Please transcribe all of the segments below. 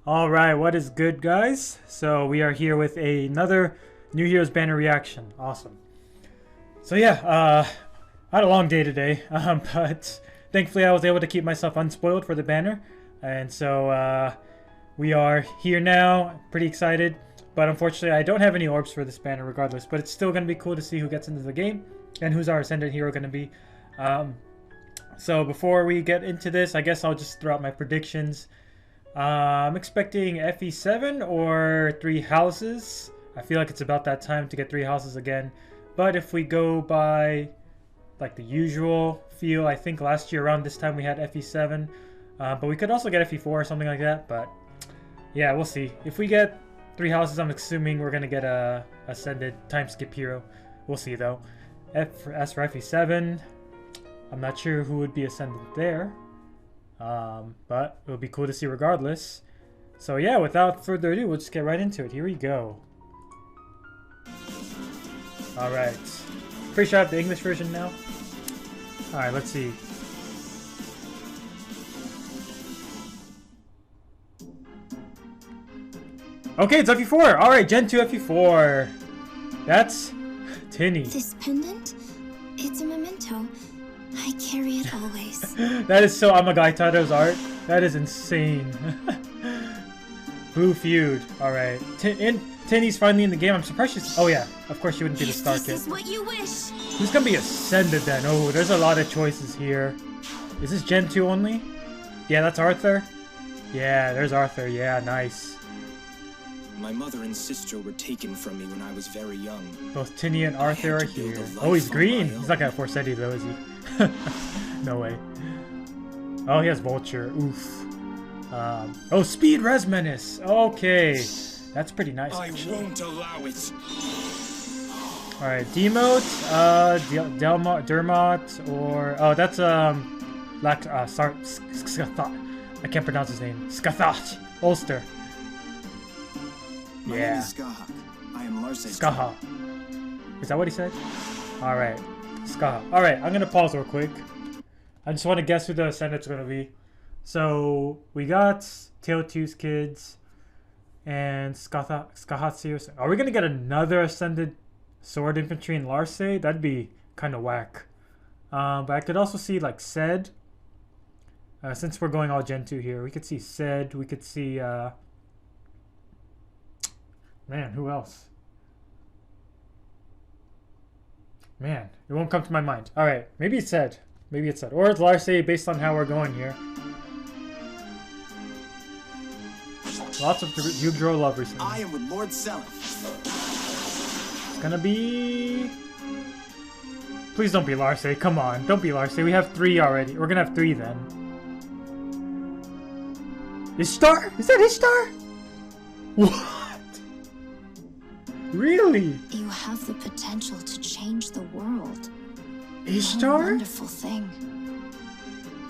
All right, what is good, guys? So we are here with another New Heroes banner reaction. Awesome. So yeah, I had a long day today, but thankfully I was able to keep myself unspoiled for the banner, and so we are here now. Pretty excited, but unfortunately I don't have any orbs for this banner regardless. But it's still gonna be cool to see who gets into the game and who's our ascendant hero gonna be. So before we get into this, I guess I'll just throw out my predictions. I'm expecting FE7 or 3 houses. I feel like it's about that time to get 3 houses again. But if we go by like the usual feel, I think last year around this time we had FE7. But we could also get FE4 or something like that. But yeah, we'll see. If we get 3 houses, I'm assuming we're going to get a ascended time skip hero. We'll see though. As for FE7, I'm not sure who would be ascendant there. But it would be cool to see regardless. So yeah, without further ado, we'll just get right into it. Here we go. Alright. Pretty sure I have the English version now. Alright, let's see. Okay, it's FE4! Alright, Gen 2 FE4. That's Tinny. This pendant? It's a memento. I carry it always. That is so Amagaitaro's art. That is insane. Blue feud. Alright. Tinny's finally in the game. I'm surprised she's... Oh yeah, of course she wouldn't be the star kid. This is what you wish. Who's gonna be ascended then? Oh, there's a lot of choices here. Is this Gen 2 only? Yeah, that's Arthur. Yeah, there's Arthur. Yeah, nice. My mother and sister were taken from me when I was very young. Both Tinny and Arthur are here. Oh, he's green. He's not got Forsetti though, is he? No way. Oh, he has Vulture. Oof. Oh, Speed Res Menace. Okay. That's pretty nice. I won't allow it. Alright, Demote, Dermot, or... Oh, that's, Skathoth. I can't pronounce his name. Skathoth. Ulster. My name is Skahak. I am Larce's Skaha. Is that what he said? Alright. Skaha. Alright, I'm gonna pause real quick. I just want to guess who the ascendant's gonna be. So, we got Teotihu's kids and Skahatsius. Are we gonna get another ascended sword infantry in Larce? That'd be kind of whack. But I could also see like Sed. Since we're going all Gen 2 here, we could see Sed. We could see... Man, who else? Man, it won't come to my mind. Alright, maybe it's Sed. Maybe it's Sed. Or it's Larce based on how we're going here. Lots of Yugdro love recently. I am with Lord Self. It's gonna be... Please don't be Larce. Come on, don't be Larce. We have 3 already. We're gonna have 3 then. ISHTAR? Is that ISHTAR? What? Really? You have the potential to change the world. ISHTAR? What a wonderful thing.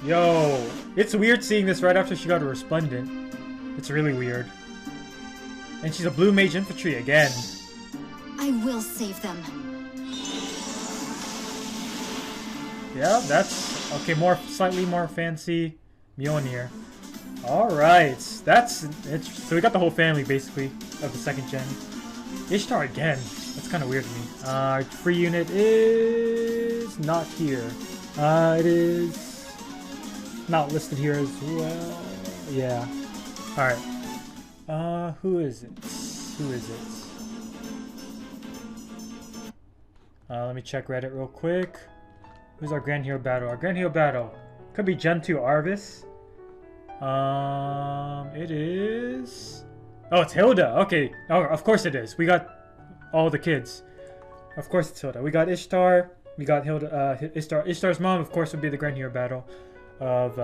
Yo, it's weird seeing this right after she got a Resplendent. It's really weird. And she's a blue mage infantry again. I will save them. Yeah, that's okay. Slightly more fancy Mjolnir. All right, that's it. So we got the whole family basically of the 2nd gen. ISHTAR again. That's kind of weird to me. Our free unit is not here. It is not listed here as well. Yeah. All right. Who is it? Who is it? Let me check Reddit real quick. Who's our Grand Hero Battle? Our Grand Hero Battle could be Gen 2 Arvis. It is... Oh, it's Hilda. Okay. Oh, of course it is. We got all the kids. Of course it's Hilda. We got ISHTAR. We got Hilda. ISHTAR. ISHTAR's mom, of course, would be the Grand Hero Battle of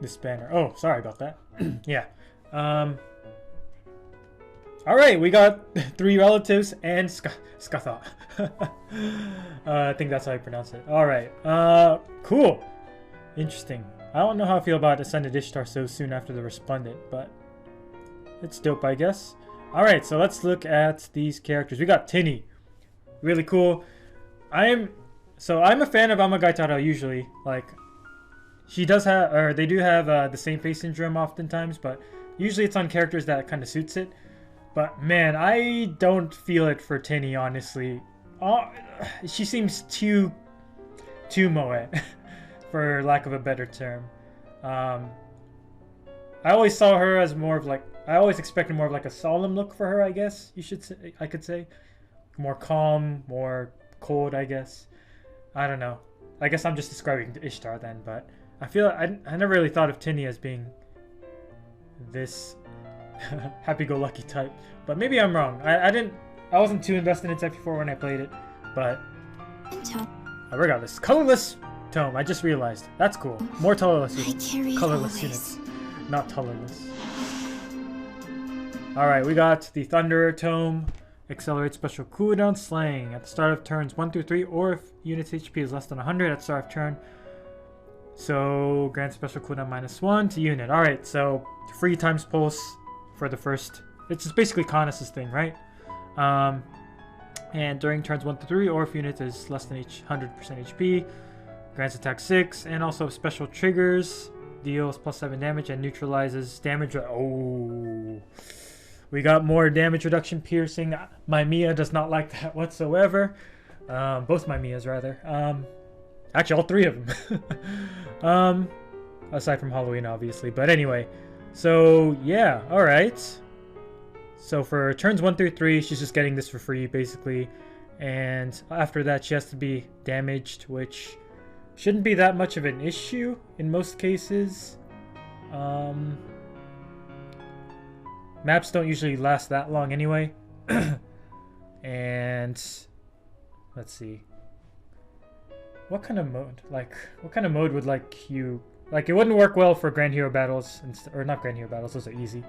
this banner. Oh, sorry about that. Yeah. All right, we got 3 relatives and Skathoth. I think that's how you pronounce it. All right. Cool. Interesting. I don't know how I feel about Ascended ISHTAR so soon after the Resplendent, but it's dope, I guess. Alright, so let's look at these characters. We got Tinny. Really cool. I'm a fan of Amagaitaro usually. Like, she does have, or they do have the same face syndrome oftentimes, but usually it's on characters that kind of suits it. But man, I don't feel it for Tinny, honestly. She seems too moe, for lack of a better term. I always saw her as more of like, I always expected more of like a solemn look for her, I guess you should say, I could say. More calm, more cold, I guess. I don't know. I guess I'm just describing Ishtar then, but I feel I never really thought of Tinny as being this happy-go-lucky type. But maybe I'm wrong. I wasn't too invested in Type 4 when I played it, but regardless. Colorless tome, I just realized. That's cool. More colorless units. Colorless units. Not colorless. Alright, we got the Thunderer tome. Accelerate special cooldown slaying at the start of turns 1 through 3, or if unit's HP is less than 100 at the start of turn. So grant special cooldown -1 to unit. Alright, so free times pulse for the first. It's just basically Conus's thing, right? And during turns 1 to 3, or if unit is less than 100% HP, grants attack 6, and also special triggers, deals +7 damage and neutralizes damage. Oh, we got more damage reduction piercing. My Mia does not like that whatsoever. Both my Mias, rather. Actually, all three of them. Aside from Halloween, obviously. But anyway, so yeah, alright. So for turns 1 through 3, she's just getting this for free, basically. And after that, she has to be damaged, which shouldn't be that much of an issue in most cases. Maps don't usually last that long anyway. And let's see. What kind of mode? Like, what kind of mode would it wouldn't work well for Grand Hero battles, or not Grand Hero battles, those are easy.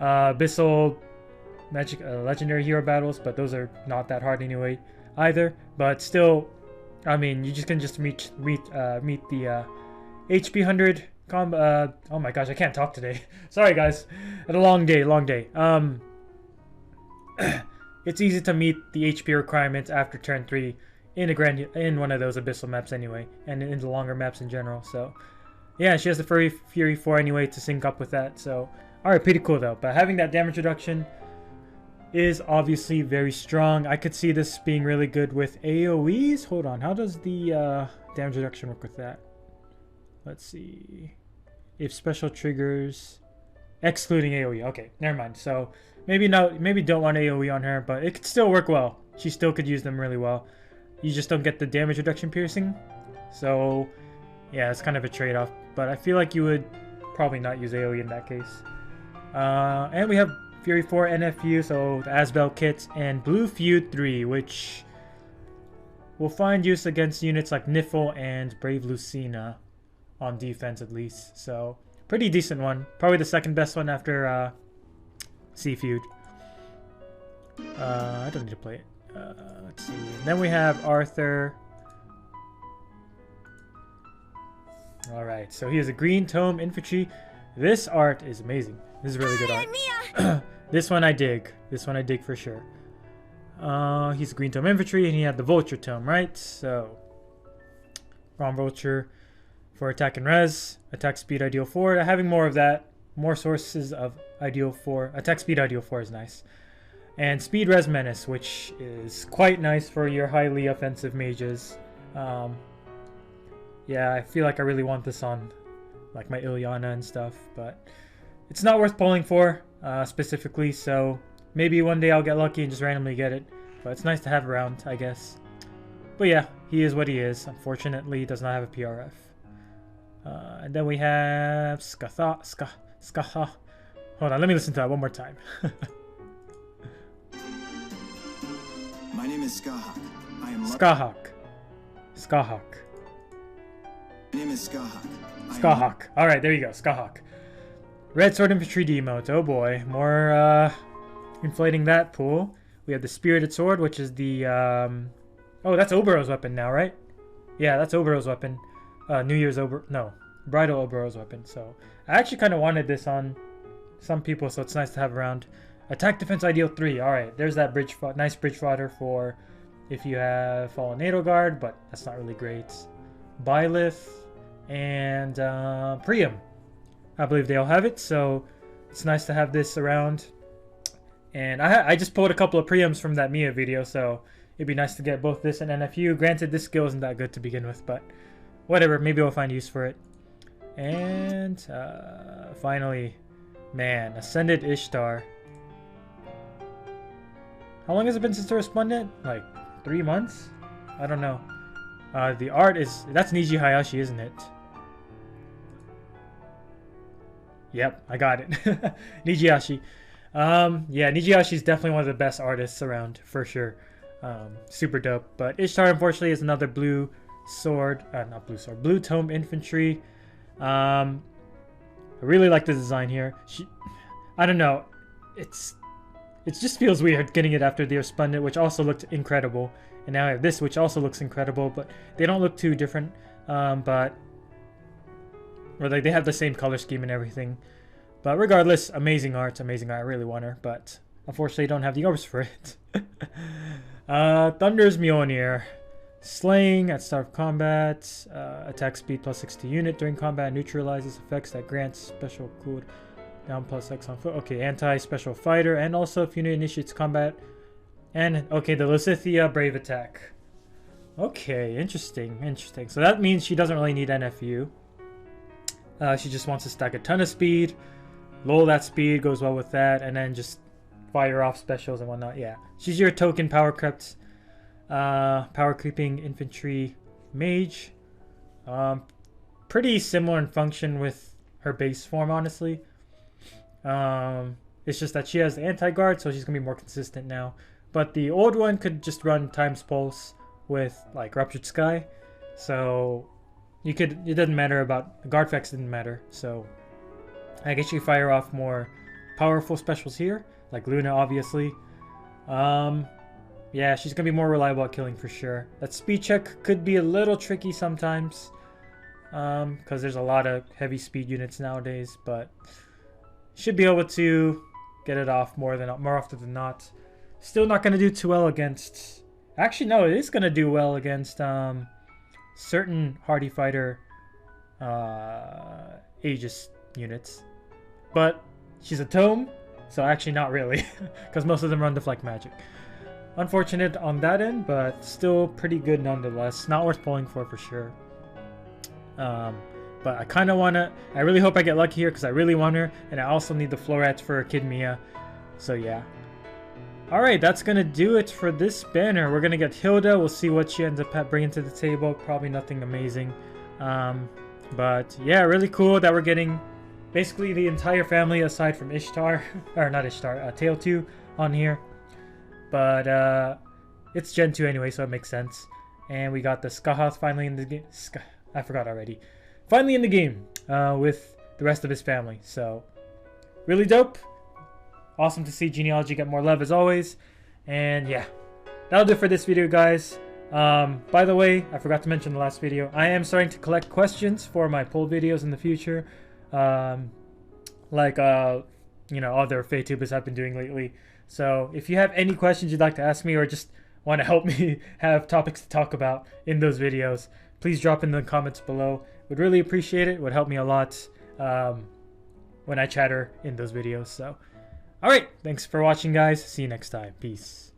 Abyssal Magic Legendary Hero battles, but those are not that hard anyway either. But still, I mean, you just can meet the HP 100 oh my gosh, I can't talk today. Sorry guys, had a long day. It's easy to meet the HP requirements after turn 3 in one of those abyssal maps anyway, and in the longer maps in general. So yeah, she has the Fury 4 anyway to sync up with that. So alright, pretty cool though. But having that damage reduction is obviously very strong. I could see this being really good with AoEs. Hold on, how does the damage reduction work with that? Let's see. If special triggers, excluding AoE. Okay, never mind. So maybe don't want AoE on her, but it could still work well. She still could use them really well. You just don't get the damage reduction piercing. So yeah, it's kind of a trade-off. But I feel like you would probably not use AoE in that case. And we have Fury 4 NFU, so the Asbel kits, and Blue Feud 3, which will find use against units like Niffle and Brave Lucina. On defense, at least. So, pretty decent one. Probably the second best one after Sea Feud. I don't need to play it. Let's see. Then we have Arthur. Alright, so he is a Green Tome Infantry. This art is amazing. This is really good art. This one I dig. This one I dig for sure. He's a Green Tome Infantry, and he had the Vulture Tome, right? So, Ron Vulture. For attack and res, attack speed ideal 4. Having more of that, more sources of ideal 4. Attack speed ideal 4 is nice. And speed res menace, which is quite nice for your highly offensive mages. Yeah, I feel like I really want this on like my Ilyana and stuff, but it's not worth pulling for specifically, so maybe one day I'll get lucky and just randomly get it. But it's nice to have around, I guess. But yeah, he is what he is. Unfortunately, he does not have a PRF. And then we have Skaha. Hold on, let me listen to that one more time. My name is Skahak. I am Skahak. My name is Skahak. Skahak. Alright, there you go, Skahak. Red Sword Infantry demote. Oh boy, more inflating that pool. We have the Spirited Sword, which is the oh, that's Oberon's weapon now, right? Yeah, that's Oberon's weapon. Bridal Oberon's weapon. So I actually kind of wanted this on some people, so it's nice to have around. Attack Defense Ideal 3. Alright, there's that nice bridge fodder for if you have Fallen Natal Guard, but that's not really great. Byleth and Priam. I believe they all have it, so it's nice to have this around. And I just pulled a couple of Priams from that Mia video, so it'd be nice to get both this and NFU. Granted, this skill isn't that good to begin with, but whatever, maybe we'll find use for it. And finally, man, Ascended ISHTAR. How long has it been since the Resplendent? Like 3 months? I don't know. The art is... That's Niji Hayashi, isn't it? Yep, I got it. Niji Hayashi. Yeah, Niji Hayashi is definitely one of the best artists around, for sure. Super dope. But ISHTAR, unfortunately, is another blue sword. Not blue sword. Blue tome infantry. I really like the design here. I don't know. It just feels weird getting it after the Resplendent, which also looked incredible. And now I have this, which also looks incredible, but they don't look too different. Or like they have the same color scheme and everything. But regardless, amazing art, amazing art. I really want her, but unfortunately don't have the orbs for it. Thunder's Mjolnir. Slaying at start of combat. Attack speed plus 60 unit during combat. Neutralizes effects that grants special cooldown plus X on foot. Okay, anti-special fighter. And also if unit initiates combat. And, okay, the Lysithea Brave Attack. Okay, interesting, interesting. So that means she doesn't really need NFU. She just wants to stack a ton of speed. Lull that speed, goes well with that. And then just fire off specials and whatnot. Yeah, she's your token power creeping infantry mage. Pretty similar in function with her base form, honestly. It's just that she has the anti-guard, so she's gonna be more consistent now. But the old one could just run Time's Pulse with like Ruptured Sky, so you could. It doesn't matter about the guard effects. Didn't matter, so I guess you fire off more powerful specials here, like Luna, obviously. Yeah, she's gonna be more reliable at killing for sure. That speed check could be a little tricky sometimes, because there's a lot of heavy speed units nowadays, but should be able to get it off more often than not. Still not gonna do too well against. Actually, no, it is gonna do well against certain hardy fighter Aegis units, but she's a tome, so actually not really, because most of them run deflect magic. Unfortunate on that end, but still pretty good nonetheless. Not worth pulling for sure. But I kind of want to... I really hope I get lucky here because I really want her. And I also need the florets for Kid Mia. So yeah. Alright, that's going to do it for this banner. We're going to get Hilda. We'll see what she ends up bringing to the table. Probably nothing amazing. But yeah, really cool that we're getting basically the entire family aside from ISHTAR. Or not ISHTAR, Tail 2 on here. But it's Gen 2 anyway, so it makes sense. And we got the Skahath finally in the game. I forgot already. Finally in the game with the rest of his family. So really dope. Awesome to see Genealogy get more love as always. And yeah, that'll do it for this video, guys. By the way, I forgot to mention in the last video, I am starting to collect questions for my poll videos in the future. Like you know, other FaeTubers have been doing lately. So if you have any questions you'd like to ask me or just want to help me have topics to talk about in those videos, please drop in the comments below. Would really appreciate it. Would help me a lot when I chatter in those videos. So, alright, thanks for watching, guys. See you next time. Peace.